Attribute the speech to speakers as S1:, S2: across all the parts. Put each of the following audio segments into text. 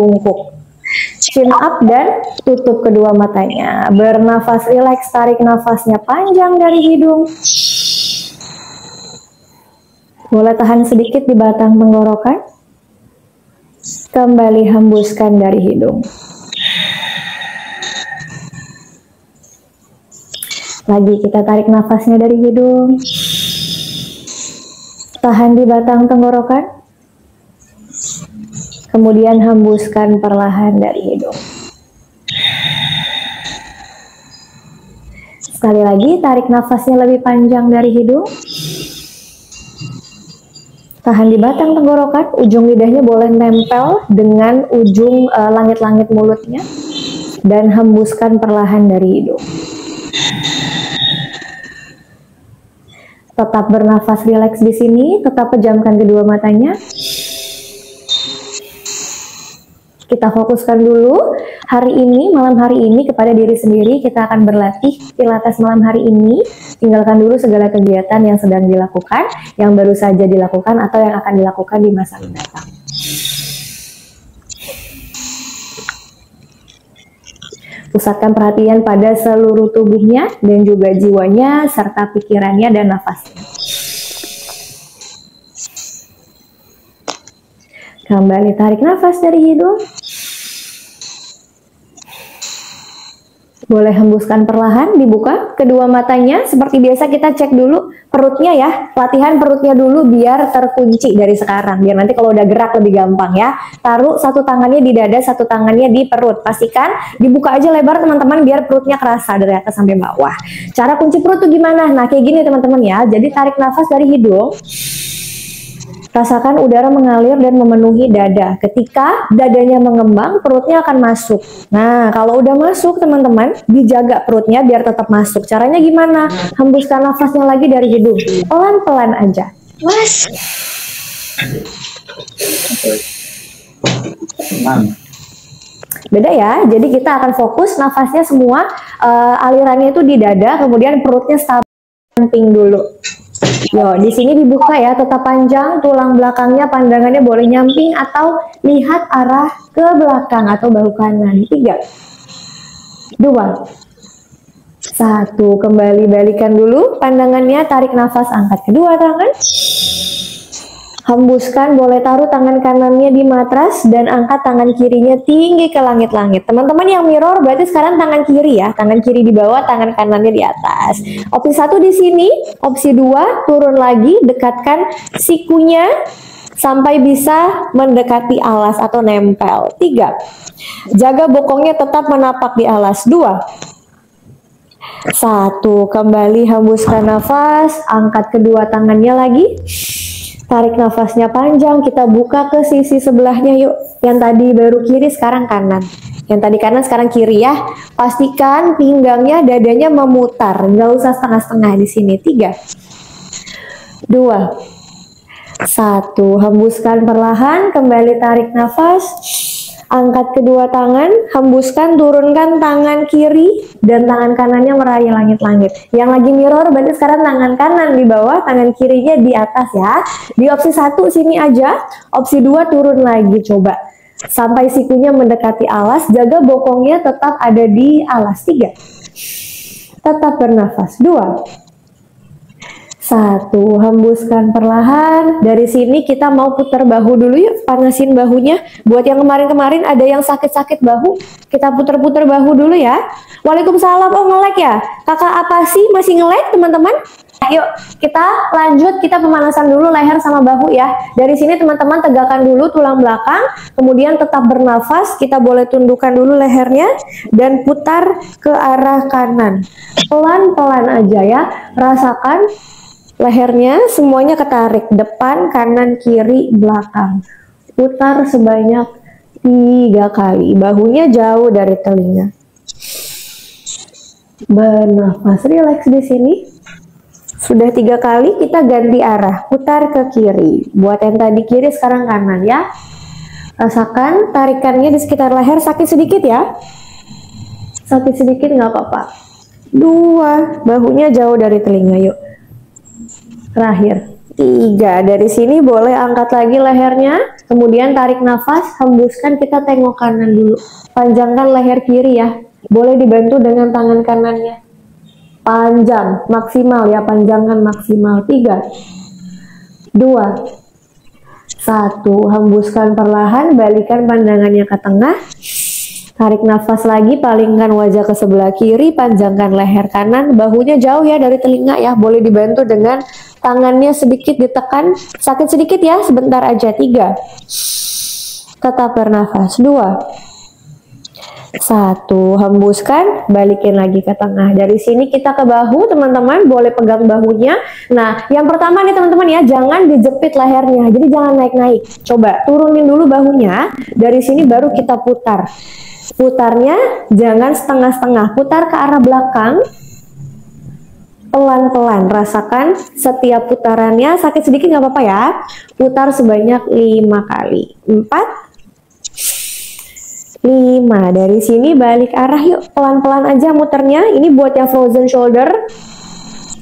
S1: bungkuk. Chin up dan tutup kedua matanya. Bernafas rileks, tarik nafasnya panjang dari hidung. Boleh tahan sedikit di batang tenggorokan. Kembali hembuskan dari hidung. Lagi kita tarik nafasnya dari hidung. Tahan di batang tenggorokan. Kemudian hembuskan perlahan dari hidung. Sekali lagi, tarik nafasnya lebih panjang dari hidung. Tahan di batang tenggorokan, ujung lidahnya boleh nempel dengan ujung langit-langit mulutnya. Dan hembuskan perlahan dari hidung. Tetap bernafas rileks di sini, tetap pejamkan kedua matanya. Kita fokuskan dulu hari ini, malam hari ini kepada diri sendiri. Kita akan berlatih pilates malam hari ini. Tinggalkan dulu segala kegiatan yang sedang dilakukan, yang baru saja dilakukan, atau yang akan dilakukan di masa mendatang. Pusatkan perhatian pada seluruh tubuhnya dan juga jiwanya, serta pikirannya dan nafasnya. Kembali tarik nafas dari hidung. Boleh hembuskan perlahan, dibuka kedua matanya. Seperti biasa kita cek dulu perutnya ya. Latihan perutnya dulu biar terkunci dari sekarang. Biar nanti kalau udah gerak lebih gampang ya. Taruh satu tangannya di dada, satu tangannya di perut. Pastikan dibuka aja lebar teman-teman biar perutnya kerasa dari atas sampai bawah. Cara kunci perut tuh gimana? Nah kayak gini teman-teman ya. Jadi tarik nafas dari hidung. Rasakan udara mengalir dan memenuhi dada. Ketika dadanya mengembang, perutnya akan masuk. Nah, kalau udah masuk, teman-teman, dijaga perutnya biar tetap masuk. Caranya gimana? Hembuskan nafasnya lagi dari hidung. Pelan-pelan aja. Mas. Beda ya. Jadi kita akan fokus nafasnya semua alirannya itu di dada, kemudian perutnya samping dulu. Yo, di sini dibuka ya, tetap panjang, tulang belakangnya pandangannya boleh nyamping atau lihat arah ke belakang atau bahu kanan. 3, 2, 1. Kembali balikan dulu pandangannya, tarik nafas, angkat kedua tangan. Hembuskan, boleh taruh tangan kanannya di matras dan angkat tangan kirinya tinggi ke langit-langit. Teman-teman yang mirror berarti sekarang tangan kiri ya, tangan kiri di bawah, tangan kanannya di atas. Opsi 1 di sini, opsi 2 turun lagi, dekatkan sikunya sampai bisa mendekati alas atau nempel. 3, jaga bokongnya tetap menapak di alas. 2, 1, kembali hembuskan nafas, angkat kedua tangannya lagi. Tarik nafasnya panjang, kita buka ke sisi sebelahnya yuk. Yang tadi baru kiri, sekarang kanan. Yang tadi kanan, sekarang kiri ya. Pastikan pinggangnya, dadanya memutar. Nggak usah setengah-setengah di sini. 3, 2, 1. Hembuskan perlahan, kembali tarik nafas. Angkat kedua tangan, hembuskan, turunkan tangan kiri dan tangan kanannya meraih langit-langit. Yang lagi mirror berarti sekarang tangan kanan di bawah, tangan kirinya di atas ya. Di opsi 1 sini aja, opsi 2 turun lagi coba. Sampai sikunya mendekati alas, jaga bokongnya tetap ada di alas. 3, tetap bernafas. 2, 1, hembuskan perlahan. Dari sini kita mau putar bahu dulu yuk, panasin bahunya. Buat yang kemarin-kemarin ada yang sakit-sakit bahu, kita putar-putar bahu dulu ya. Waalaikumsalam, oh nge-lag ya? Kakak apa sih masih nge-lag teman-teman? Ayo kita lanjut, kita pemanasan dulu leher sama bahu ya. Dari sini teman-teman tegakkan dulu tulang belakang, kemudian tetap bernafas, kita boleh tundukkan dulu lehernya dan putar ke arah kanan. Pelan-pelan aja ya, rasakan lehernya semuanya ketarik, depan, kanan, kiri, belakang. Putar sebanyak 3 kali, bahunya jauh dari telinga. Bernafas rileks di sini. Sudah 3 kali, kita ganti arah, putar ke kiri. Buat yang tadi kiri, sekarang kanan ya. Rasakan tarikannya di sekitar leher, sakit sedikit ya. Sakit sedikit nggak apa-apa. 2, bahunya jauh dari telinga yuk. Terakhir, 3, dari sini boleh angkat lagi lehernya, Kemudian tarik nafas, hembuskan, kita tengok kanan dulu. Panjangkan leher kiri ya. Boleh dibantu dengan tangan kanannya. Panjang, maksimal ya, panjangkan maksimal. 3, 2, 1. Hembuskan perlahan, balikan pandangannya ke tengah. Tarik nafas lagi, palingkan wajah ke sebelah kiri, panjangkan leher kanan, bahunya jauh ya dari telinga ya. Boleh dibantu dengan tangannya sedikit ditekan, sakit sedikit ya, sebentar aja. 3, tetap bernafas. 2, 1. Hembuskan, balikin lagi ke tengah. Dari sini kita ke bahu, teman-teman boleh pegang bahunya. Nah, yang pertama nih teman-teman ya, jangan dijepit lehernya, jadi jangan naik-naik. Coba turunin dulu bahunya, dari sini baru kita putar. Putarnya jangan setengah-setengah, putar ke arah belakang, pelan-pelan. Rasakan setiap putarannya, sakit sedikit nggak apa-apa ya. Putar sebanyak 5 kali. 4, 5. Dari sini balik arah yuk, pelan-pelan aja muternya. Ini buat yang frozen shoulder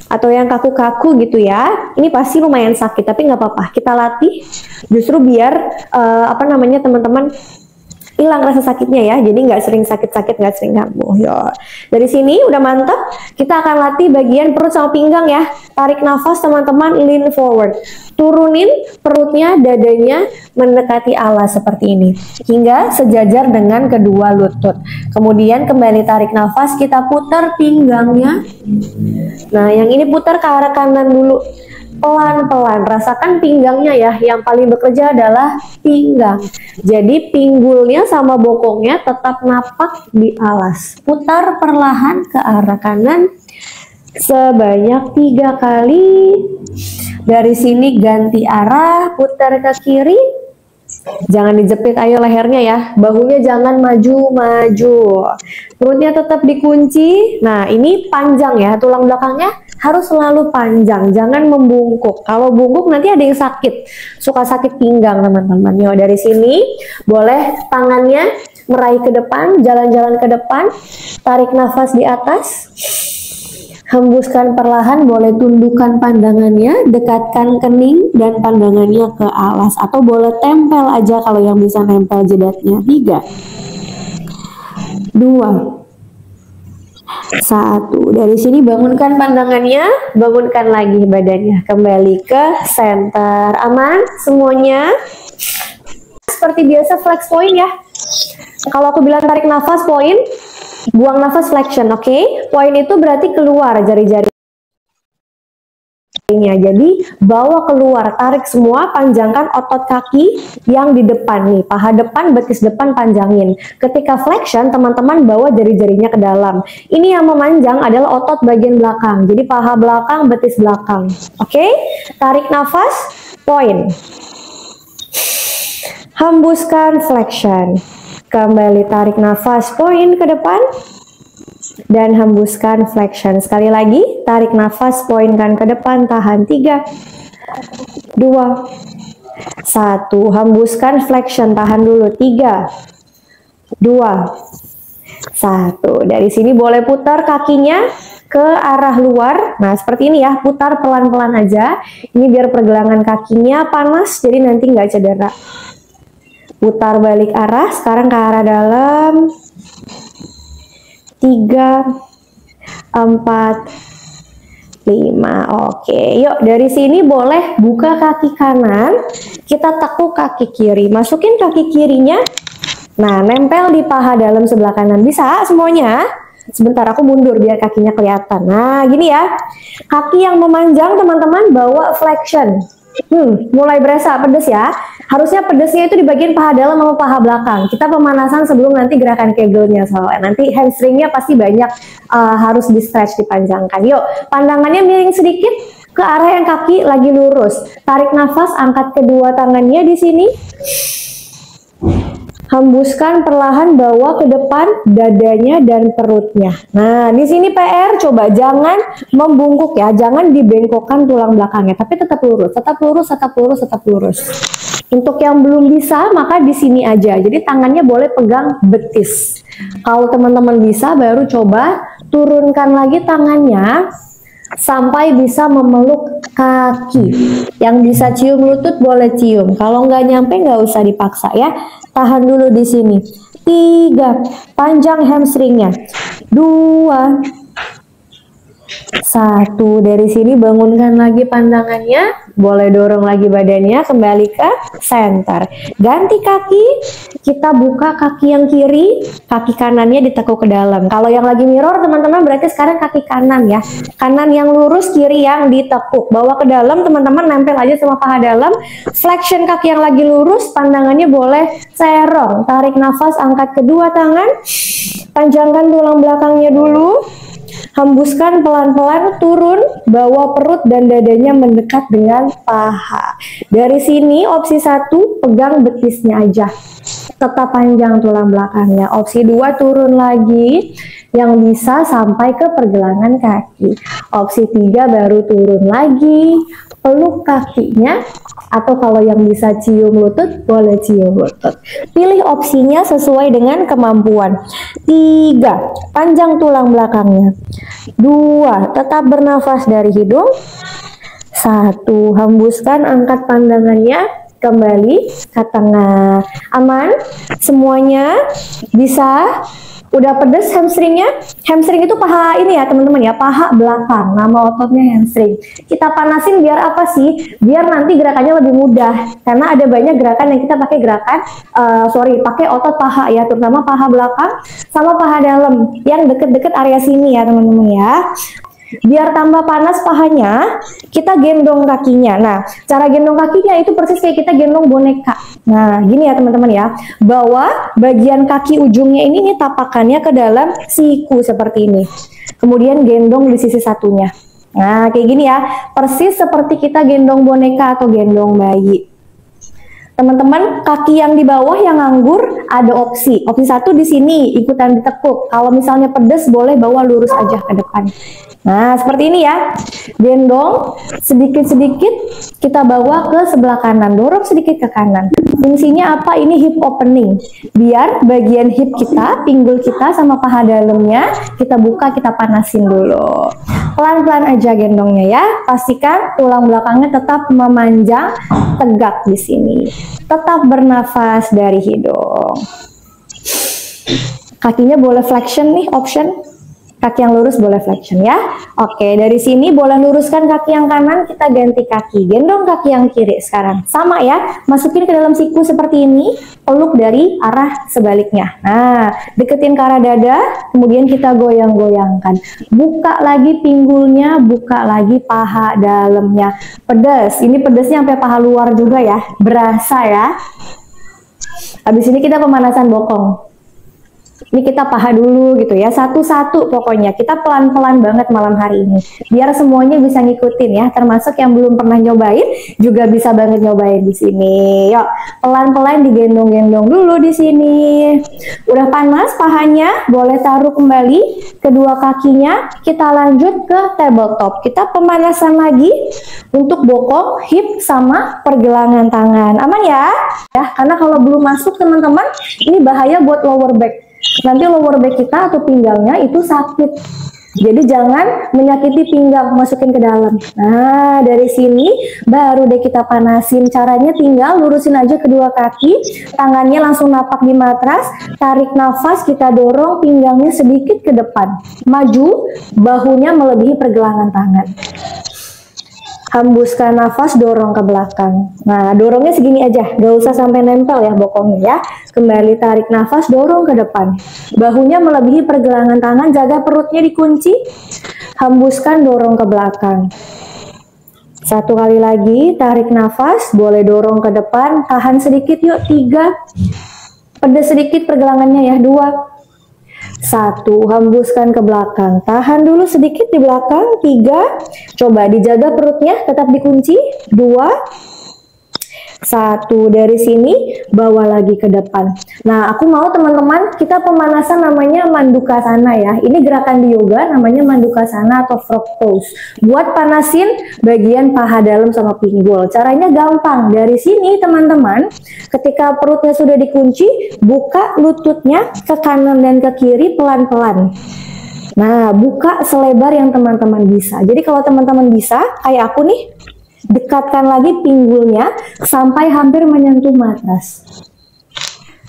S1: atau yang kaku-kaku gitu ya. Ini pasti lumayan sakit, tapi nggak apa-apa. Kita latih justru biar teman-teman hilang rasa sakitnya ya, jadi nggak sering sakit-sakit, nggak sering kambuh. Yo, dari sini udah mantap. Kita akan latih bagian perut sama pinggang ya. Tarik nafas teman-teman, lean forward, turunin perutnya, dadanya mendekati alas seperti ini hingga sejajar dengan kedua lutut. Kemudian kembali tarik nafas, kita putar pinggangnya. Nah, yang ini putar ke arah kanan dulu. Pelan-pelan, rasakan pinggangnya ya. Yang paling bekerja adalah pinggang. Jadi pinggulnya sama bokongnya tetap napak di alas. Putar perlahan ke arah kanan sebanyak 3 kali. Dari sini ganti arah, putar ke kiri. Jangan dijepit, ayo lehernya ya. Bahunya jangan maju-maju. Perutnya tetap dikunci. Nah, ini panjang ya, tulang belakangnya harus selalu panjang, jangan membungkuk. Kalau bungkuk nanti ada yang sakit, suka sakit pinggang teman-teman. Yo, dari sini boleh tangannya meraih ke depan, jalan-jalan ke depan, tarik nafas di atas, hembuskan perlahan, boleh tundukkan pandangannya, dekatkan kening dan pandangannya ke alas, atau boleh tempel aja kalau yang bisa nempel jidatnya. 3, 2, 1. Dari sini bangunkan pandangannya, bangunkan lagi badannya, kembali ke center. Aman semuanya? Seperti biasa flex point ya. Kalau aku bilang tarik nafas point, buang nafas flexion, oke? Point itu berarti keluar jari-jari. Jadi bawa keluar, tarik semua, panjangkan otot kaki yang di depan nih, paha depan, betis depan panjangin. Ketika flexion, teman-teman bawa jari-jarinya ke dalam. Ini yang memanjang adalah otot bagian belakang, jadi paha belakang, betis belakang. Oke? Tarik nafas, point. Hembuskan flexion. Kembali tarik nafas, point ke depan. Dan hembuskan flexion. Sekali lagi, tarik nafas, poinkan ke depan, tahan. 3, 2, 1. Hembuskan flexion, tahan dulu. 3, 2, 1. Dari sini boleh putar kakinya ke arah luar. Nah, seperti ini ya, putar pelan-pelan aja. Ini biar pergelangan kakinya panas, jadi nanti nggak cedera. Putar balik arah, sekarang ke arah dalam. 3, 4, 5. Oke, yuk dari sini boleh buka kaki kanan, kita tekuk kaki kiri, masukin kaki kirinya. Nah, nempel di paha dalam sebelah kanan. Bisa semuanya? Sebentar, aku mundur biar kakinya kelihatan. Nah, gini ya. Kaki yang memanjang teman-teman bawa flexion. Mulai berasa pedes ya. Harusnya pedesnya itu di bagian paha dalam sama paha belakang. Kita pemanasan sebelum nanti gerakan kegelnya soalnya. Nanti hamstringnya pasti banyak harus di stretch, dipanjangkan. Yuk, pandangannya miring sedikit ke arah yang kaki lagi lurus. Tarik nafas, angkat kedua tangannya di sini. Hembuskan perlahan, bawa ke depan dadanya dan perutnya. Nah, di sini PR, coba jangan membungkuk ya, jangan dibengkokkan tulang belakangnya, tapi tetap lurus, tetap lurus, tetap lurus, tetap lurus. Untuk yang belum bisa, maka di sini aja. Jadi tangannya boleh pegang betis. Kalau teman-teman bisa, baru coba turunkan lagi tangannya, sampai bisa memeluk kaki. Yang bisa cium lutut boleh cium. Kalau nggak nyampe nggak usah dipaksa ya. Tahan dulu di sini. 3, panjang hamstringnya. 2, 1, dari sini bangunkan lagi pandangannya, boleh dorong lagi badannya kembali ke center. Ganti kaki, kita buka kaki yang kiri, kaki kanannya ditekuk ke dalam. Kalau yang lagi mirror teman-teman berarti sekarang kaki kanan ya. Kanan yang lurus, kiri yang ditekuk. Bawa ke dalam teman-teman, nempel aja sama paha dalam. Flexion kaki yang lagi lurus, pandangannya boleh serong. Tarik nafas, angkat kedua tangan, panjangkan tulang belakangnya dulu. Hembuskan pelan-pelan turun, bawa perut dan dadanya mendekat dengan paha. Dari sini opsi 1 pegang betisnya aja, tetap panjang tulang belakangnya. Opsi 2 turun lagi, yang bisa sampai ke pergelangan kaki. Opsi 3 baru turun lagi, peluk kakinya. Atau kalau yang bisa cium lutut, boleh cium lutut. Pilih opsinya sesuai dengan kemampuan. 3, panjang tulang belakangnya. 2, tetap bernafas dari hidung. 1, hembuskan, angkat pandangannya, kembali ke tengah. Aman? Semuanya bisa? Udah pedes hamstringnya? Hamstring itu paha ini ya teman-teman ya, paha belakang, nama ototnya hamstring. Kita panasin biar apa sih? Biar nanti gerakannya lebih mudah. Karena ada banyak gerakan yang kita pakai pakai otot paha ya, terutama paha belakang sama paha dalam yang deket-deket area sini ya teman-teman ya. Biar tambah panas pahanya, kita gendong kakinya. Nah, cara gendong kakinya itu persis kayak kita gendong boneka. Nah, gini ya teman-teman ya. Bawa bagian kaki ujungnya ini nih, tapakannya ke dalam siku seperti ini. Kemudian gendong di sisi satunya. Nah, kayak gini ya. Persis seperti kita gendong boneka atau gendong bayi. Teman-teman, kaki yang di bawah yang nganggur ada opsi. Opsi 1 di sini ikutan ditekuk. Kalau misalnya pedes boleh bawa lurus aja ke depan. Nah, seperti ini ya. Gendong sedikit-sedikit kita bawa ke sebelah kanan, dorong sedikit ke kanan. Fungsinya apa? Ini hip opening. Biar bagian hip kita, pinggul kita sama paha dalamnya kita buka, kita panasin dulu. Pelan-pelan aja gendongnya ya. Pastikan tulang belakangnya tetap memanjang, tegak di sini. Tetap bernafas dari hidung. Kakinya boleh flexion nih, option. Kaki yang lurus boleh flexion ya. Oke, dari sini boleh luruskan kaki yang kanan, kita ganti kaki. Gendong kaki yang kiri sekarang. Sama ya, masukin ke dalam siku seperti ini, peluk dari arah sebaliknya. Nah, deketin ke arah dada, kemudian kita goyang-goyangkan. Buka lagi pinggulnya, buka lagi paha dalamnya. Pedas, ini pedasnya sampai paha luar juga ya, berasa ya. Habis ini kita pemanasan bokong. Ini kita paha dulu gitu ya, satu-satu pokoknya. Kita pelan-pelan banget malam hari ini. Biar semuanya bisa ngikutin ya, termasuk yang belum pernah nyobain juga bisa banget nyobain di sini. Yuk, pelan-pelan digendong-gendong dulu di sini. Udah panas pahanya, boleh taruh kembali kedua kakinya. Kita lanjut ke tabletop. Kita pemanasan lagi untuk bokong, hip sama pergelangan tangan. Aman ya? Ya, karena kalau belum masuk teman-teman, ini bahaya buat lower back. Nanti lower back kita atau pinggangnya itu sakit. Jadi jangan menyakiti pinggang, masukin ke dalam. Nah, dari sini baru deh kita panasin. Caranya tinggal lurusin aja kedua kaki, tangannya langsung napak di matras, tarik nafas, kita dorong pinggangnya sedikit ke depan. Maju, bahunya melebihi pergelangan tangan. Hembuskan nafas, dorong ke belakang. Nah, dorongnya segini aja, gak usah sampai nempel ya bokongnya ya. Kembali tarik nafas, dorong ke depan. Bahunya melebihi pergelangan tangan, jaga perutnya dikunci. Hembuskan, dorong ke belakang. Satu kali lagi, tarik nafas, boleh dorong ke depan. Tahan sedikit yuk, 3. Pedas sedikit pergelangannya ya, 2. 1, hembuskan ke belakang. Tahan dulu sedikit di belakang. 3, coba dijaga perutnya, tetap dikunci. 2, 1, dari sini bawa lagi ke depan. Nah, aku mau teman-teman kita pemanasan namanya Mandukasana ya. Ini gerakan di yoga namanya Mandukasana atau frog pose. Buat panasin bagian paha dalam sama pinggul. Caranya gampang. Dari sini teman-teman, ketika perutnya sudah dikunci, buka lututnya ke kanan dan ke kiri pelan-pelan. Nah, buka selebar yang teman-teman bisa. Jadi kalau teman-teman bisa, kayak aku nih, dekatkan lagi pinggulnya sampai hampir menyentuh matras.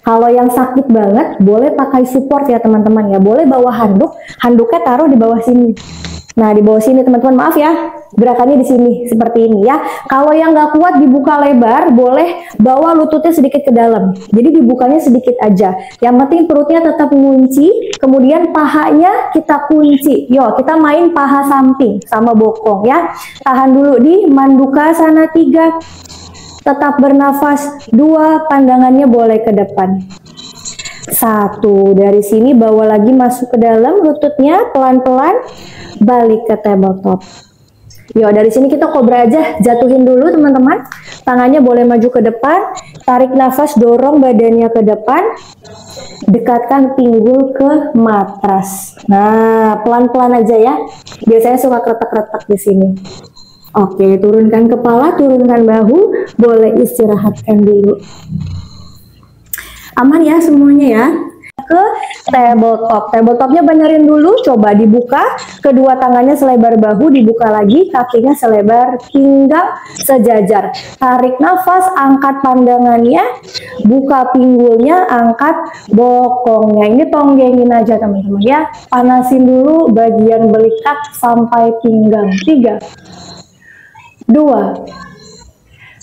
S1: Kalau yang sakit banget, boleh pakai support ya teman-teman ya. Boleh bawa handuk, handuknya taruh di bawah sini. Nah, di bawah sini teman-teman, maaf ya, gerakannya di sini seperti ini ya. Kalau yang nggak kuat dibuka lebar, boleh bawa lututnya sedikit ke dalam. Jadi dibukanya sedikit aja. Yang penting perutnya tetap mengunci, kemudian pahanya kita kunci. Yo, kita main paha samping sama bokong ya. Tahan dulu di Mandukasana 3. Tetap bernafas. 2, pandangannya boleh ke depan. 1, dari sini bawa lagi masuk ke dalam lututnya pelan-pelan. Balik ke tabletop. Yo, dari sini kita kobra aja, jatuhin dulu teman-teman. Tangannya boleh maju ke depan, tarik nafas, dorong badannya ke depan, dekatkan pinggul ke matras. Nah, pelan-pelan aja ya. Biasanya suka kretek-kretek di sini. Oke, turunkan kepala, turunkan bahu, boleh istirahatkan dulu. Aman ya semuanya ya. Ke tabletop. Tabletopnya benerin dulu, coba dibuka, kedua tangannya selebar bahu, dibuka lagi, kakinya selebar pinggang sejajar. Tarik nafas, angkat pandangannya, buka pinggulnya, angkat bokongnya. Ini tonggengin aja teman-teman ya. Panasin dulu bagian belikat sampai pinggang. 3, 2,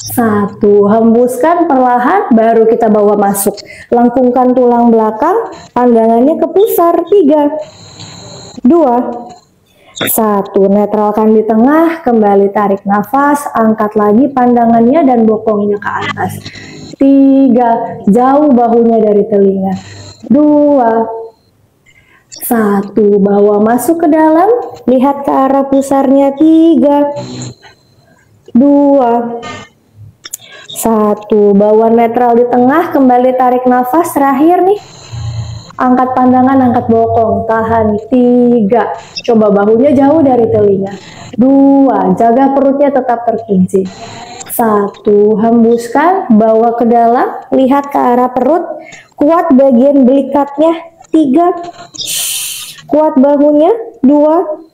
S1: 1, hembuskan perlahan, baru kita bawa masuk. Lengkungkan tulang belakang, pandangannya ke pusar. 3, 2, 1, netralkan di tengah, kembali tarik nafas, angkat lagi pandangannya dan bokongnya ke atas. 3, jauh bahunya dari telinga. 2, 1, bawa masuk ke dalam, lihat ke arah pusarnya. 3, 2, 1, bawa netral di tengah, kembali tarik nafas, terakhir nih. Angkat pandangan, angkat bokong, tahan. 3, coba bahunya jauh dari telinga. 2, jaga perutnya tetap terkunci. 1, hembuskan, bawa ke dalam, lihat ke arah perut, kuat bagian belikatnya. 3, kuat bahunya. 2,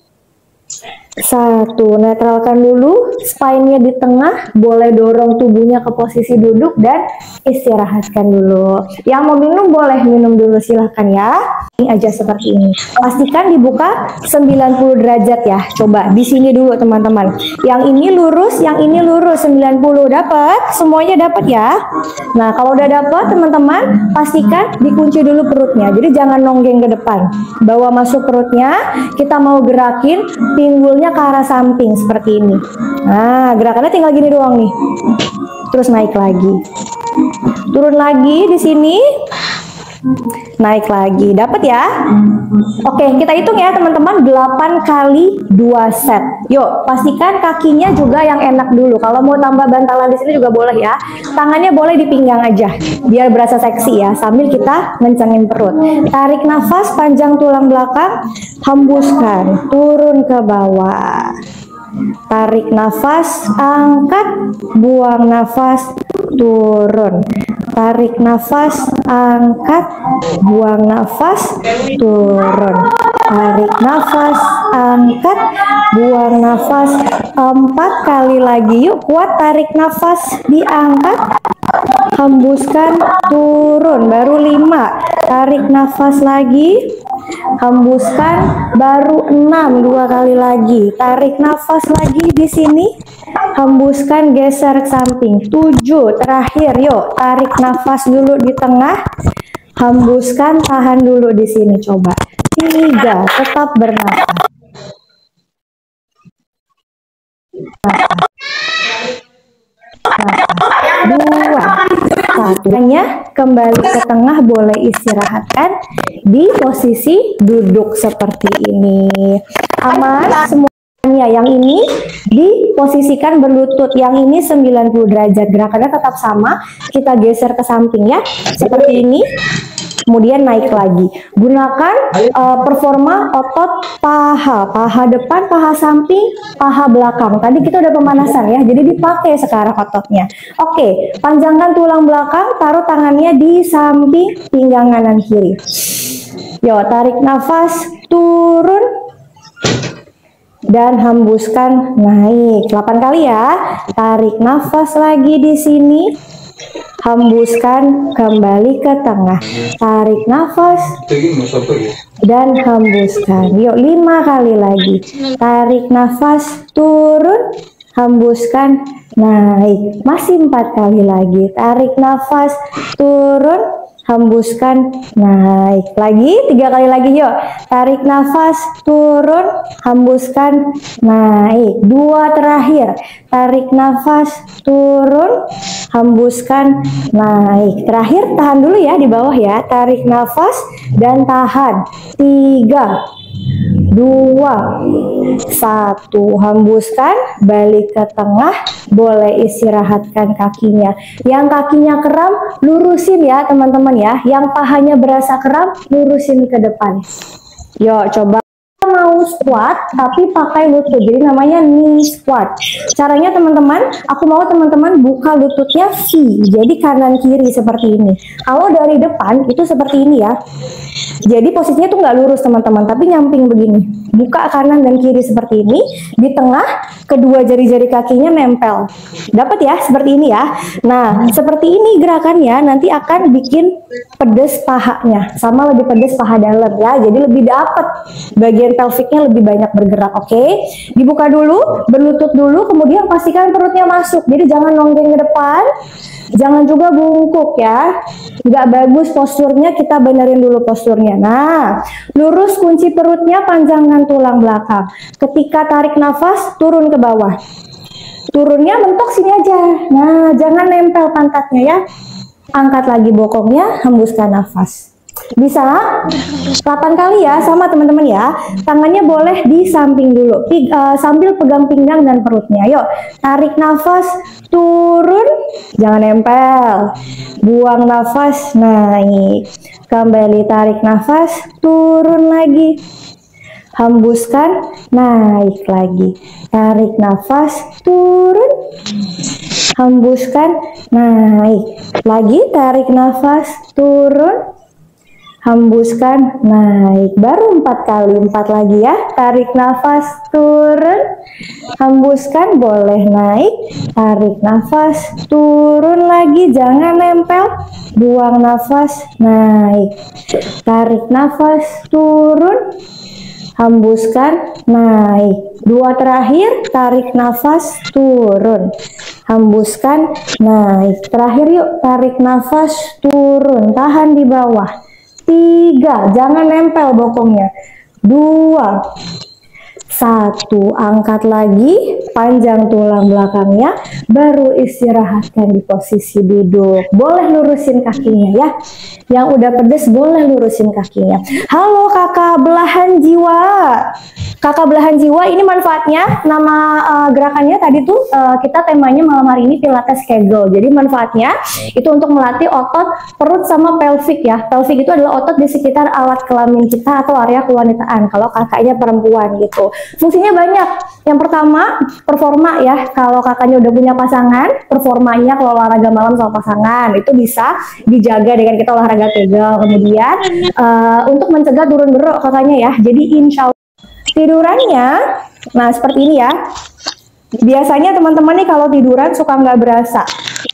S1: 1, netralkan dulu, spine-nya di tengah, boleh dorong tubuhnya ke posisi duduk dan istirahatkan dulu. Yang mau minum boleh minum dulu, silahkan ya. Ini aja seperti ini. Pastikan dibuka 90 derajat ya. Coba di sini dulu teman-teman. Yang ini lurus, yang ini lurus 90. Dapat? Semuanya dapat ya. Nah, kalau udah dapat teman-teman, pastikan dikunci dulu perutnya. Jadi jangan nonggeng ke depan. Bawa masuk perutnya, kita mau gerakin pinggulnya ke arah samping seperti ini. Nah, gerakannya tinggal gini doang nih. Terus naik lagi. Turun lagi di sini. Naik lagi. Dapat ya? Oke, kita hitung ya teman-teman, 8 kali 2 set. Yuk, pastikan kakinya juga yang enak dulu. Kalau mau tambah bantalan di sini juga boleh ya. Tangannya boleh di pinggang aja, biar berasa seksi ya, sambil kita ngencengin perut. Tarik nafas, panjang tulang belakang, hembuskan, turun ke bawah. Tarik nafas, angkat, buang nafas, turun. Tarik nafas, angkat, buang nafas, turun. Tarik nafas, angkat, buang nafas. 4 kali lagi, yuk kuat, tarik nafas, diangkat, hembuskan, turun. Baru 5, tarik nafas lagi, hembuskan, baru 6, 2 kali lagi, tarik nafas lagi di sini, hembuskan, geser ke samping. 7, terakhir, yuk tarik nafas dulu di tengah, hembuskan, tahan dulu di sini. Coba 3, tetap bernafas. 2, 1, kembali ke tengah, boleh istirahatkan di posisi duduk seperti ini. Aman semuanya. Yang ini diposisikan berlutut, yang ini 90 derajat. Gerakannya tetap sama, kita geser ke samping ya, seperti ini. Kemudian naik lagi. Gunakan performa otot paha, paha depan, paha samping, paha belakang. Tadi kita udah pemanasan ya, jadi dipakai sekarang ototnya. Oke, panjangkan tulang belakang, taruh tangannya di samping pinggang kanan kiri. Yo, tarik nafas, turun, dan hembuskan naik. 8 kali ya. Tarik nafas lagi di sini. Hembuskan kembali ke tengah. Tarik nafas dan hembuskan. Yuk 5 kali lagi. Tarik nafas, turun, hembuskan, naik. Masih 4 kali lagi. Tarik nafas, turun, hembuskan, naik. Lagi 3 kali lagi yuk. Tarik nafas, turun, hembuskan, naik. 2 terakhir. Tarik nafas, turun, hembuskan, naik. Terakhir tahan dulu ya di bawah ya. Tarik nafas dan tahan. 3, 2, 1. Hembuskan, balik ke tengah. Boleh istirahatkan kakinya. Yang kakinya kram, lurusin ya teman-teman ya. Yang pahanya berasa kram, lurusin ke depan. Yuk coba. Mau squat tapi pakai lutut, jadi namanya knee squat. Caranya teman-teman, aku mau teman-teman buka lututnya V, jadi kanan kiri seperti ini. Kalau dari depan itu seperti ini ya, jadi posisinya tuh nggak lurus teman-teman, tapi nyamping begini. Buka kanan dan kiri seperti ini. Di tengah kedua jari-jari kakinya nempel. Dapat ya seperti ini ya. Nah seperti ini gerakannya nanti akan bikin pedes pahanya, sama lebih pedes paha dalam ya. Jadi lebih dapat bagian pelviknya lebih banyak bergerak. Oke, dibuka dulu, berlutut dulu, kemudian pastikan perutnya masuk. Jadi jangan nonggeng ke depan. Jangan juga bungkuk ya, nggak bagus posturnya, kita benerin dulu posturnya. Nah, lurus kunci perutnya, panjangkan tulang belakang. Ketika tarik nafas, turun ke bawah. Turunnya mentok sini aja. Nah, jangan nempel pantatnya ya. Angkat lagi bokongnya, hembuskan nafas. Bisa 8 kali ya, sama teman-teman ya. Tangannya boleh di samping dulu, sambil pegang pinggang dan perutnya. Yuk, tarik nafas, turun, jangan nempel. Buang nafas, naik. Kembali tarik nafas, turun lagi. Hembuskan, naik lagi. Tarik nafas, turun. Hembuskan, naik. Lagi tarik nafas, turun. Hembuskan, naik. Baru 4 kali, 4 lagi ya. Tarik nafas, turun. Hembuskan, boleh naik. Tarik nafas, turun lagi, jangan nempel. Buang nafas, naik. Tarik nafas, turun. Hembuskan, naik. 2 terakhir, tarik nafas, turun. Hembuskan, naik. Terakhir yuk, tarik nafas, turun. Tahan di bawah. 3, jangan nempel bokongnya. 2, 1, angkat lagi, panjang tulang belakangnya, baru istirahatkan di posisi duduk. Boleh lurusin kakinya ya. Yang udah pedes boleh lurusin kakinya. Halo kakak belahan jiwa. Kakak belahan jiwa, ini manfaatnya, nama gerakannya tadi tuh kita temanya malam hari ini Pilates Kegel. Jadi manfaatnya itu untuk melatih otot perut sama pelvic ya. Pelvic itu adalah otot di sekitar alat kelamin kita atau area kewanitaan. Kalau kakaknya perempuan gitu. Fungsinya banyak. Yang pertama, performa ya. Kalau kakaknya udah punya pasangan, performanya kalau olahraga malam sama pasangan itu bisa dijaga dengan kita olahraga kegel. Kemudian untuk mencegah turun berok kakaknya ya. Jadi insya Allah tidurannya, nah seperti ini ya. Biasanya teman-teman nih kalau tiduran suka nggak berasa.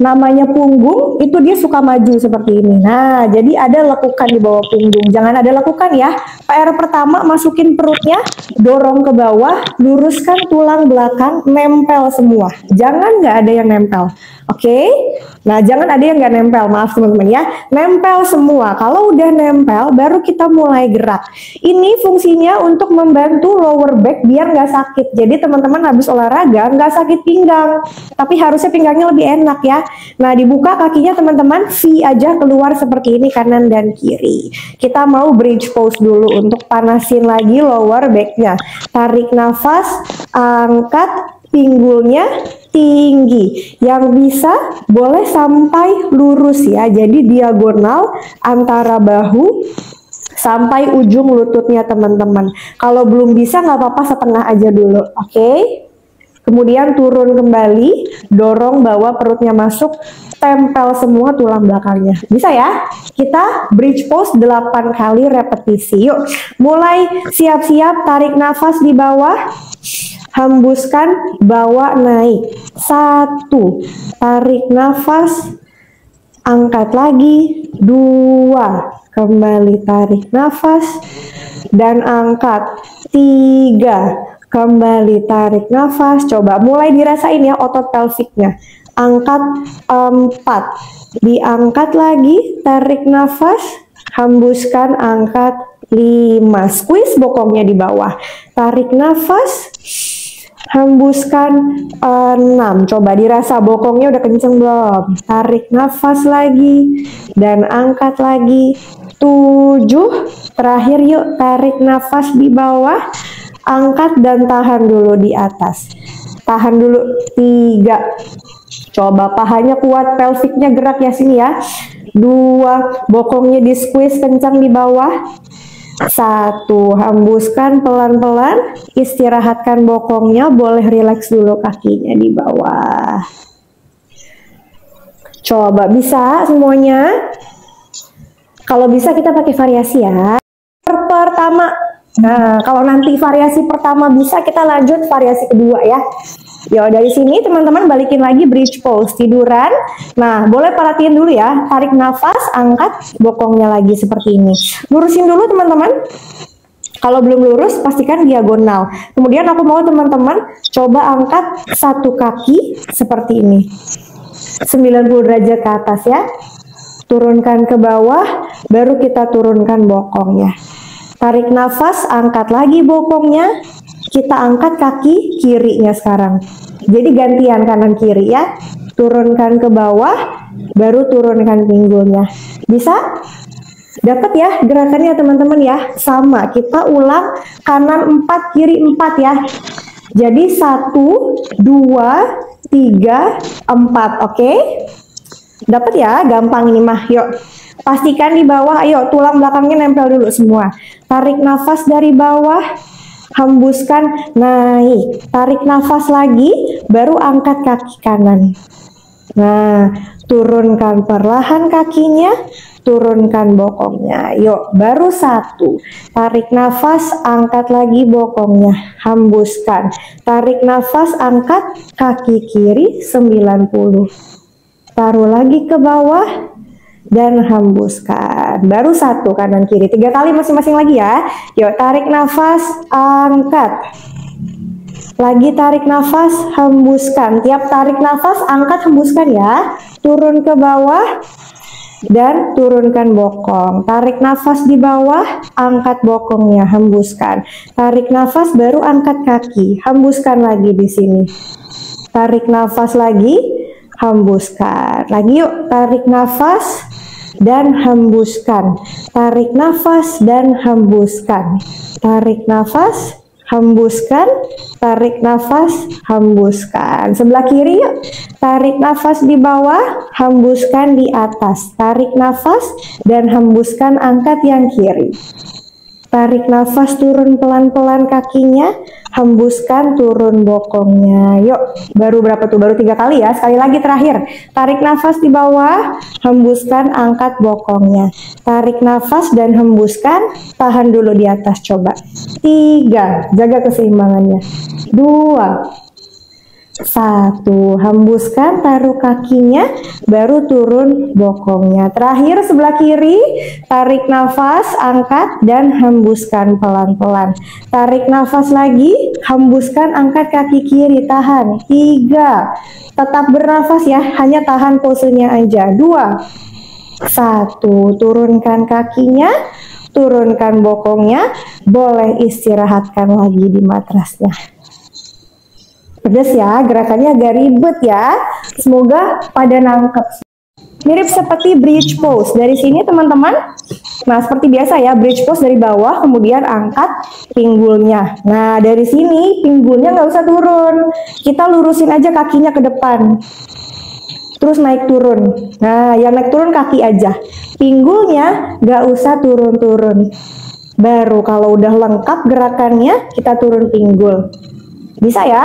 S1: Namanya punggung itu dia suka maju seperti ini. Nah, jadi ada lekukan di bawah punggung. Jangan ada lekukan ya. PR pertama, masukin perutnya, dorong ke bawah, luruskan tulang belakang, nempel semua. Jangan nggak ada yang nempel. Oke? Nah, jangan ada yang nggak nempel. Maaf teman-teman ya. Nempel semua. Kalau udah nempel, baru kita mulai gerak. Ini fungsinya untuk membantu lower back biar nggak sakit. Jadi teman-teman habis olahraga nggak sakit pinggang, tapi harusnya pinggangnya lebih enak ya. Nah, dibuka kakinya teman-teman, V aja keluar seperti ini kanan dan kiri. Kita mau bridge pose dulu untuk panasin lagi lower backnya. Tarik nafas, angkat pinggulnya tinggi. Yang bisa boleh sampai lurus ya, jadi diagonal antara bahu sampai ujung lututnya teman-teman. Kalau belum bisa nggak apa-apa, setengah aja dulu. Oke? kemudian turun kembali, dorong bawa perutnya masuk, tempel semua tulang belakangnya. Bisa ya? Kita bridge pose 8 kali repetisi. Yuk, mulai siap-siap, tarik nafas di bawah, hembuskan, bawa naik. 1, tarik nafas, angkat lagi. 2, kembali tarik nafas dan angkat. 3, kembali tarik nafas. Coba mulai dirasain ya otot pelviknya. Angkat. 4, diangkat lagi, tarik nafas, hembuskan, angkat. 5, squeeze bokongnya di bawah, tarik nafas, hembuskan. 6, coba dirasa bokongnya udah kenceng belum, tarik nafas lagi dan angkat lagi. 7, terakhir yuk, tarik nafas di bawah, angkat dan tahan dulu di atas, tahan dulu. 3, coba pahanya kuat, pelviknya gerak ya, sini ya. 2, bokongnya di squeeze kencang di bawah. 1, hembuskan pelan-pelan, istirahatkan bokongnya, boleh rileks dulu kakinya di bawah. Coba bisa semuanya? Kalau bisa kita pakai variasi ya. Pertama, nah kalau nanti variasi pertama bisa, kita lanjut variasi kedua ya. Yo, dari sini teman-teman balikin lagi bridge pose, tiduran. Nah, boleh perhatiin dulu ya, tarik nafas, angkat bokongnya lagi seperti ini. Lurusin dulu teman-teman. Kalau belum lurus, pastikan diagonal. Kemudian aku mau teman-teman coba angkat satu kaki seperti ini. 90 derajat ke atas ya. Turunkan ke bawah, baru kita turunkan bokongnya. Tarik nafas, angkat lagi bokongnya. Kita angkat kaki kirinya sekarang. Jadi gantian kanan kiri ya. Turunkan ke bawah, baru turunkan pinggulnya. Bisa? Dapat ya gerakannya teman-teman ya. Sama, kita ulang kanan 4, kiri 4 ya. Jadi 1, 2, 3, 4. Oke? Dapat ya? Gampang ini mah. Yuk. Pastikan di bawah, ayo tulang belakangnya nempel dulu semua. Tarik nafas dari bawah. Hembuskan, naik, tarik nafas lagi, baru angkat kaki kanan. Nah, turunkan perlahan kakinya, turunkan bokongnya. Yuk, baru 1, tarik nafas, angkat lagi bokongnya, hembuskan, tarik nafas, angkat kaki kiri 90, taruh lagi ke bawah dan hembuskan. Baru 1 kanan kiri, 3 kali masing-masing lagi ya. Yuk, tarik nafas, angkat. Lagi tarik nafas, hembuskan. Tiap tarik nafas, angkat, hembuskan ya. Turun ke bawah dan turunkan bokong. Tarik nafas di bawah, angkat bokongnya, hembuskan. Tarik nafas, baru angkat kaki, hembuskan lagi di sini. Tarik nafas lagi, hembuskan. Lagi yuk, tarik nafas dan hembuskan. Tarik nafas dan hembuskan. Tarik nafas, hembuskan. Tarik nafas, hembuskan. Sebelah kiri yuk. Tarik nafas di bawah, hembuskan di atas. Tarik nafas dan hembuskan, angkat yang kiri. Tarik nafas, turun pelan-pelan kakinya, hembuskan, turun bokongnya. Yuk, baru berapa tuh? Baru 3 kali ya. Sekali lagi terakhir. Tarik nafas di bawah, hembuskan, angkat bokongnya. Tarik nafas dan hembuskan, tahan dulu di atas. Coba. 3, jaga keseimbangannya. 2, 1, hembuskan, taruh kakinya, baru turun bokongnya. Terakhir sebelah kiri, tarik nafas, angkat dan hembuskan pelan-pelan. Tarik nafas lagi, hembuskan, angkat kaki kiri, tahan. 3, tetap bernafas ya, hanya tahan posenya aja. 2, 1, turunkan kakinya, turunkan bokongnya, boleh istirahatkan lagi di matrasnya. Pedas ya, gerakannya agak ribet ya. Semoga pada nangkep. Mirip seperti bridge pose. Dari sini teman-teman, nah seperti biasa ya, bridge pose dari bawah, kemudian angkat pinggulnya. Nah dari sini pinggulnya nggak usah turun. Kita lurusin aja kakinya ke depan. Terus naik turun. Nah yang naik turun kaki aja. Pinggulnya nggak usah turun-turun. Baru kalau udah lengkap gerakannya, kita turun pinggul. Bisa ya?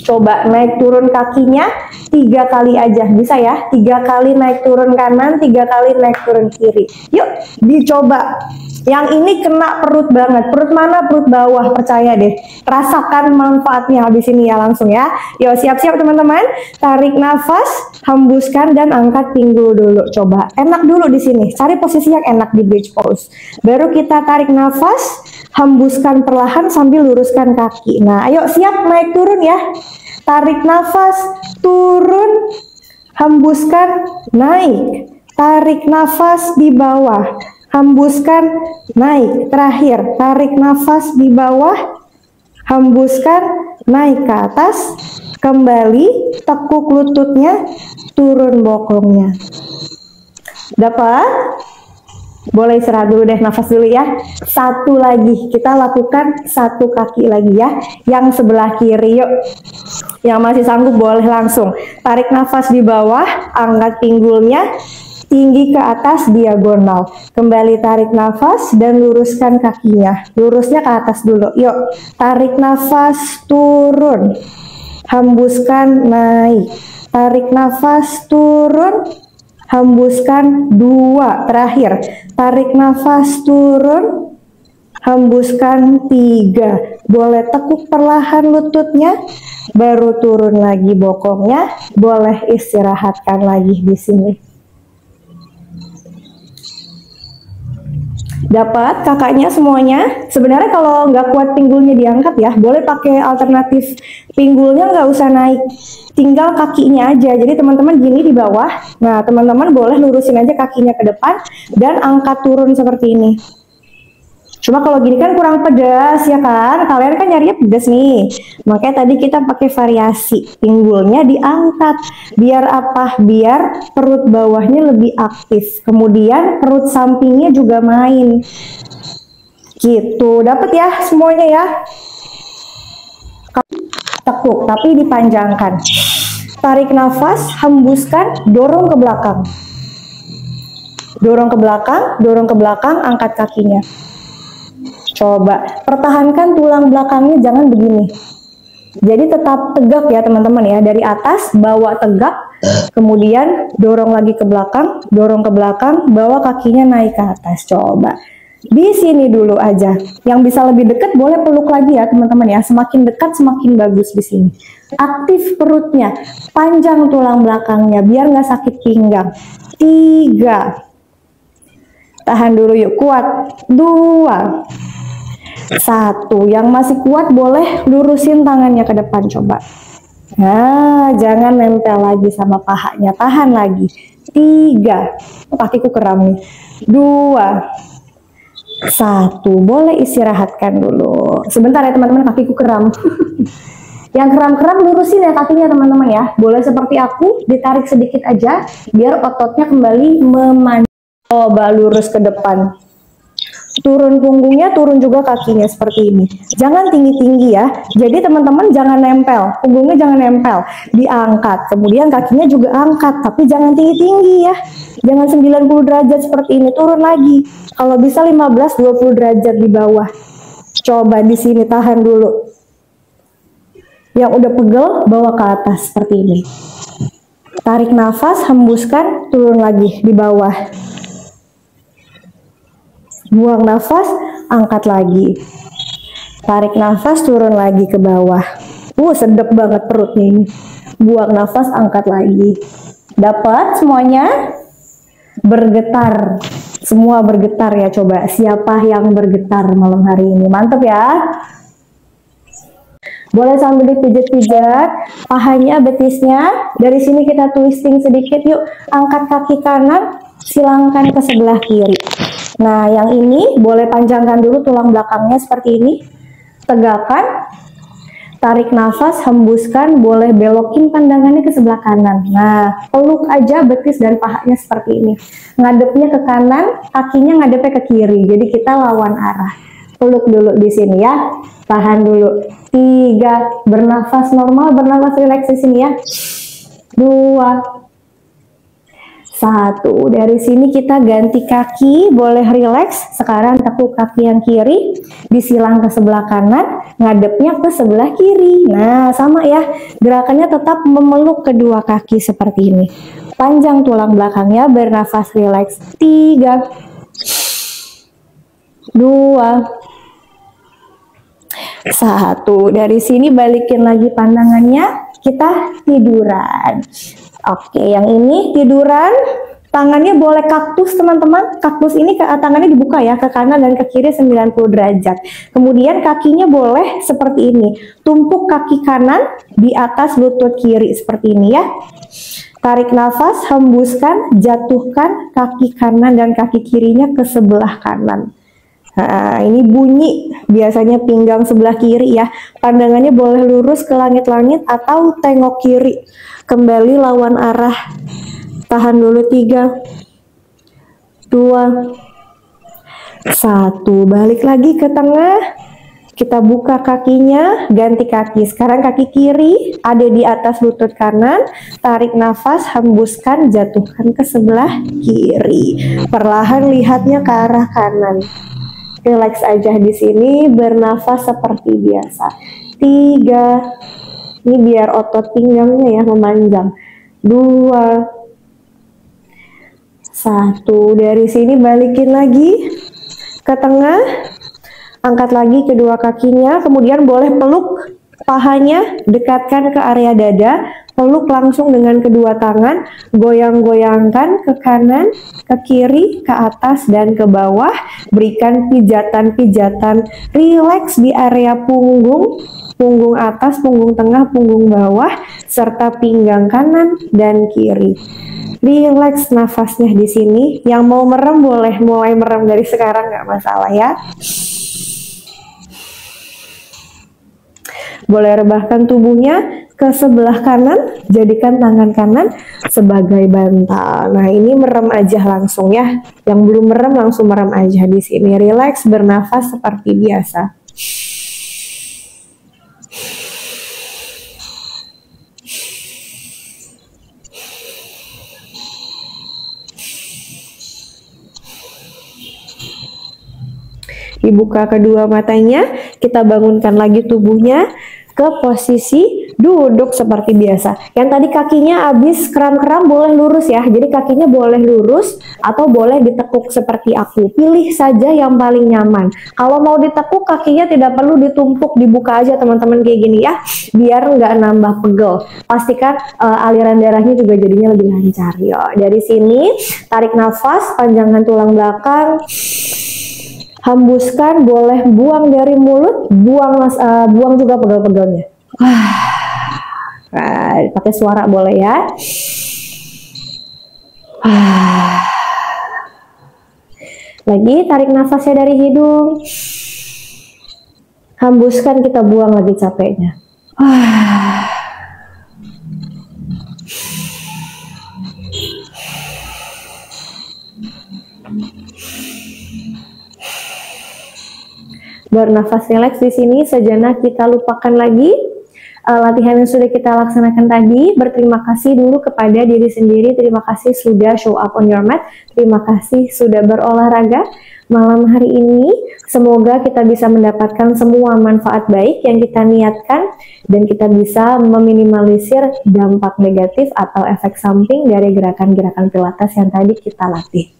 S1: Coba naik turun kakinya 3 kali aja, bisa ya? 3 kali naik turun kanan, 3 kali naik turun kiri. Yuk, dicoba. Yang ini kena perut banget. Perut mana? Perut bawah, percaya deh. Rasakan manfaatnya habis ini ya langsung ya. Yuk, siap-siap teman-teman. Tarik nafas, hembuskan dan angkat pinggul dulu. Coba. Enak dulu di sini. Cari posisi yang enak di bridge pose. Baru kita tarik nafas, hembuskan perlahan sambil luruskan kaki. Nah, ayo siap naik turun ya. Tarik nafas, turun, hembuskan, naik. Tarik nafas di bawah, hembuskan, naik. Terakhir, tarik nafas di bawah, hembuskan, naik ke atas. Kembali, tekuk lututnya, turun bokongnya. Dapat? Boleh istirahat dulu deh, nafas dulu ya. Satu lagi, kita lakukan satu kaki lagi ya. Yang sebelah kiri, yuk. Yang masih sanggup boleh langsung. Tarik nafas di bawah, angkat pinggulnya, tinggi ke atas diagonal. Kembali tarik nafas dan luruskan kakinya. Lurusnya ke atas dulu, yuk. Tarik nafas, turun. Hembuskan, naik. Tarik nafas, turun. Hembuskan, 2. Terakhir, tarik nafas, turun, hembuskan, 3. Boleh tekuk perlahan lututnya, baru turun lagi bokongnya. Boleh istirahatkan lagi di sini. Dapat kakaknya semuanya? Sebenarnya kalau nggak kuat pinggulnya diangkat ya, boleh pakai alternatif pinggulnya nggak usah naik, tinggal kakinya aja. Jadi teman-teman gini di bawah, nah teman-teman boleh lurusin aja kakinya ke depan dan angkat turun seperti ini. Cuma kalau gini kan kurang pedas ya kan, kalian kan nyarinya pedas nih. Makanya tadi kita pakai variasi, pinggulnya diangkat. Biar apa? Biar perut bawahnya lebih aktif. Kemudian perut sampingnya juga main. Gitu, dapat ya semuanya ya. Tekuk, tapi dipanjangkan. Tarik nafas, hembuskan, dorong ke belakang. Dorong ke belakang, angkat kakinya. Coba pertahankan tulang belakangnya, jangan begini. Jadi tetap tegak ya teman-teman ya. Dari atas bawa tegak, kemudian dorong lagi ke belakang, bawa kakinya naik ke atas. Coba di sini dulu aja. Yang bisa lebih dekat boleh peluk lagi ya teman-teman ya. Semakin dekat semakin bagus di sini. Aktif perutnya, panjang tulang belakangnya biar nggak sakit pinggang. 3. Tahan dulu yuk, kuat. 2. 1. Yang masih kuat boleh lurusin tangannya ke depan, coba. Nah, jangan nempel lagi sama pahanya, tahan lagi. 3. Kakiku kram nih. 2. 1. Boleh istirahatkan dulu. Sebentar ya teman-teman, kakiku kram. Yang kram-kram lurusin ya kakinya teman-teman ya. Boleh seperti aku, ditarik sedikit aja biar ototnya kembali memanjang. Coba lurus ke depan. Turun punggungnya, turun juga kakinya seperti ini. Jangan tinggi-tinggi ya. Jadi teman-teman jangan nempel, punggungnya jangan nempel. Diangkat, kemudian kakinya juga angkat, tapi jangan tinggi-tinggi ya. Jangan 90 derajat seperti ini, turun lagi. Kalau bisa 15-20 derajat di bawah. Coba di sini tahan dulu. Yang udah pegel bawa ke atas seperti ini. Tarik nafas, hembuskan, turun lagi di bawah. Buang nafas, angkat lagi. Tarik nafas, turun lagi ke bawah. Sedep banget perutnya ini. Buang nafas, angkat lagi. Dapat semuanya? Bergetar. Semua bergetar ya, coba. Siapa yang bergetar malam hari ini? Mantap ya. Boleh sambil dipijat-pijat pahanya, betisnya. Dari sini kita twisting sedikit yuk. Angkat kaki kanan, silangkan ke sebelah kiri. Nah, yang ini boleh panjangkan dulu tulang belakangnya seperti ini. Tegakkan. Tarik nafas, hembuskan, boleh belokin pandangannya ke sebelah kanan. Nah, peluk aja betis dan pahanya seperti ini. Ngadepnya ke kanan, kakinya ngadepnya ke kiri. Jadi kita lawan arah. Peluk dulu di sini ya. Tahan dulu. 3. Bernafas normal, bernafas rileks di sini ya. 2. 1. 1. Dari sini kita ganti kaki, boleh rileks. Sekarang tekuk kaki yang kiri, disilang ke sebelah kanan, ngadepnya ke sebelah kiri. Nah, sama ya. Gerakannya tetap memeluk kedua kaki seperti ini. Panjang tulang belakangnya, bernafas rileks. 3, 2, 1. Dari sini balikin lagi pandangannya, kita tiduran. Oke, yang ini tiduran, tangannya boleh kaktus teman-teman. Kaktus ini tangannya dibuka ya, ke kanan dan ke kiri 90 derajat. Kemudian kakinya boleh seperti ini. Tumpuk kaki kanan di atas lutut kiri seperti ini ya. Tarik nafas, hembuskan, jatuhkan kaki kanan dan kaki kirinya ke sebelah kanan. Nah, ini bunyi biasanya pinggang sebelah kiri ya. Pandangannya boleh lurus ke langit-langit atau tengok kiri. Kembali lawan arah. Tahan dulu 3, 2, 1. Balik lagi ke tengah. Kita buka kakinya, ganti kaki. Sekarang kaki kiri ada di atas lutut kanan. Tarik nafas, hembuskan, jatuhkan ke sebelah kiri. Perlahan lihatnya ke arah kanan. Relax aja di sini, bernafas seperti biasa. 3, ini biar otot pinggangnya ya memanjang. 2, 1. Dari sini balikin lagi ke tengah, angkat lagi kedua kakinya, kemudian boleh peluk pahanya, dekatkan ke area dada, peluk langsung dengan kedua tangan, goyang-goyangkan ke kanan, ke kiri, ke atas, dan ke bawah. Berikan pijatan-pijatan rileks di area punggung, punggung atas, punggung tengah, punggung bawah, serta pinggang kanan dan kiri. Rileks nafasnya di sini. Yang mau merem boleh mulai merem dari sekarang, nggak masalah ya. Boleh rebahkan tubuhnya ke sebelah kanan, jadikan tangan kanan sebagai bantal. Nah, ini merem aja langsung ya. Yang belum merem langsung merem aja di sini. Rileks, bernafas seperti biasa. Dibuka kedua matanya, kita bangunkan lagi tubuhnya ke posisi duduk seperti biasa. Yang tadi kakinya habis kram-kram boleh lurus ya. Jadi kakinya boleh lurus atau boleh ditekuk seperti aku. Pilih saja yang paling nyaman. Kalau mau ditekuk kakinya tidak perlu ditumpuk, dibuka aja teman-teman kayak gini ya. Biar nggak nambah pegel. Pastikan aliran darahnya juga jadinya lebih lancar. Yo, dari sini tarik nafas, panjangkan tulang belakang. Hembuskan, boleh buang dari mulut, buang juga pegel-pegelnya. Pakai suara boleh ya. Lagi tarik nafasnya dari hidung. Hembuskan, kita buang lagi capeknya. Bernafas rileks di sini. Sejenak kita lupakan lagi latihan yang sudah kita laksanakan tadi. Berterima kasih dulu kepada diri sendiri. Terima kasih sudah show up on your mat. Terima kasih sudah berolahraga malam hari ini. Semoga kita bisa mendapatkan semua manfaat baik yang kita niatkan dan kita bisa meminimalisir dampak negatif atau efek samping dari gerakan-gerakan pilates yang tadi kita latih.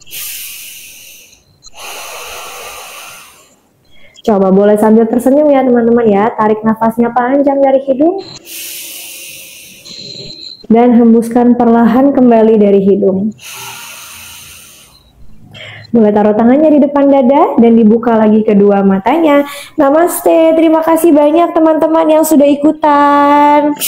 S1: Coba boleh sambil tersenyum ya teman-teman ya. Tarik nafasnya panjang dari hidung. Dan hembuskan perlahan kembali dari hidung. Boleh taruh tangannya di depan dada dan dibuka lagi kedua matanya. Namaste. Terima kasih banyak teman-teman yang sudah ikutan.